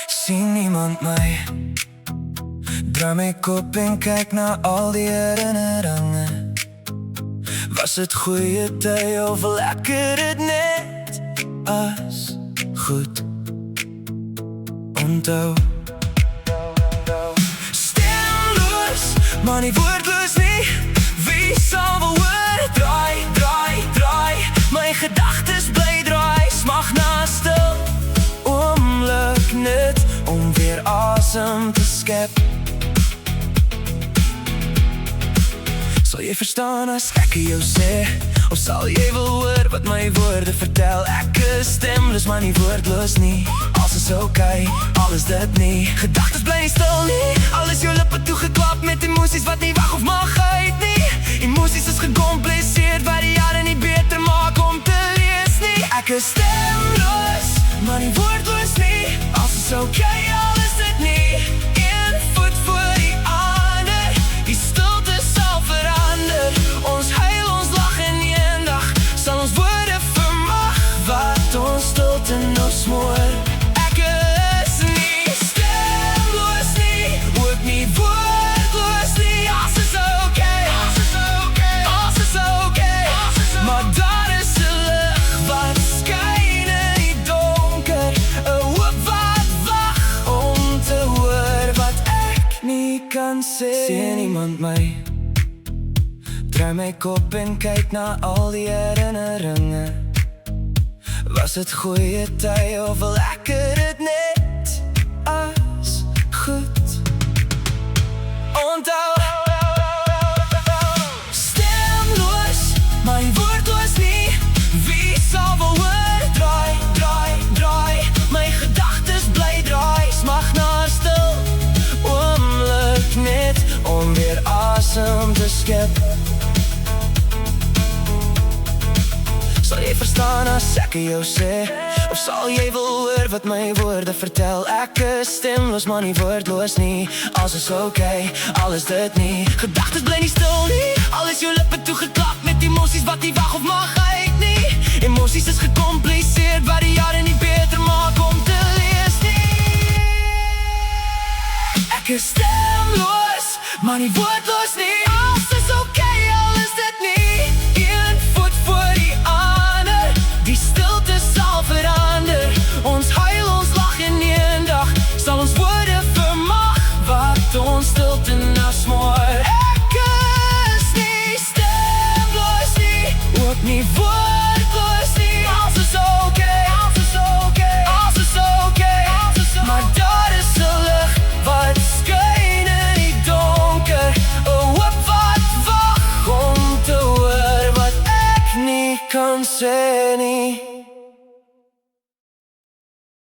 Sien niemand my. Draai my kop en kyk na al die herinneringe. Was het goeie tye of lekker het net as goed? Onthou stemloos, maar nie woordloos nie. Wie sal wil hoor? Draai, draai, draai. My gedagtes bly draai. Smag na stil oomblik net om weer asem te skep. Sal jy verstaan as ek jou sê? Of sal jy wil hoor wat my woorde vertel? Ek is stemloos, maar nie woordloos nie. Alles is okay, alles dit nie. Gedagtes bly nie stil nie. Al is jou lippe toegeklap met emosies wat nie wag of mag uit nie. Emosies is gecompliseerd wat die jare nie beter maak om te lees nie. Ek is stemloos, maar nie woordloos nie. Alles is okay, alles dit nie. Een voet voor die ander. Die stilte sal verander. Ons huil, ons lag en eendag sal ons woorde vermag wat ons stilte nou smoor. Ek is nie stemloos nie, ook nie woordloos nie. Alles is okay, alles is okay, alles is okay. Maar daar is 'n lig wat skyn in die donker, 'n hoop wat wag om te hoor wat ek nie kan sê. Sien niemand my? Draai my kop en kyk na al die herinneringe. Was het goeie tye of lekker het net as goed? Onthou stemloos, maar nie woordloos nie. Wie sal wil hoor? Draai, draai, draai. My gedagtes bly draai. Smag na stil oomblik net om weer asem te skep. Sal jy verstaan as ek jou sê? Of sal jy wil hoor wat my woorde vertel? Ek is stemloos, maar nie woordloos nie. Alles is okay, alles dit nie. Gedagtes bly nie stil nie. Al is jou lippe toegeklap met emosies wat nie wag of mag uit nie. Emosies is gecompliseerd wat die jare nie beter maak om te lees nie. Ek is stemloos, maar nie woordloos nie. Alles is okay, alles dit nie. Een voet voor die ander. Die stilte sal verander. Ons huil, ons lag en eendag sal ons woorde vermag wat ons stilte nou smoor. Ek is nie stemloos nie, ook nie woordloos nie. Alles is okay, alles is okay, alles is okay. Maar daar is 'n lig wat skyn in die donker, 'n hoop wat wag om te hoor wat ek nie kan sê nie.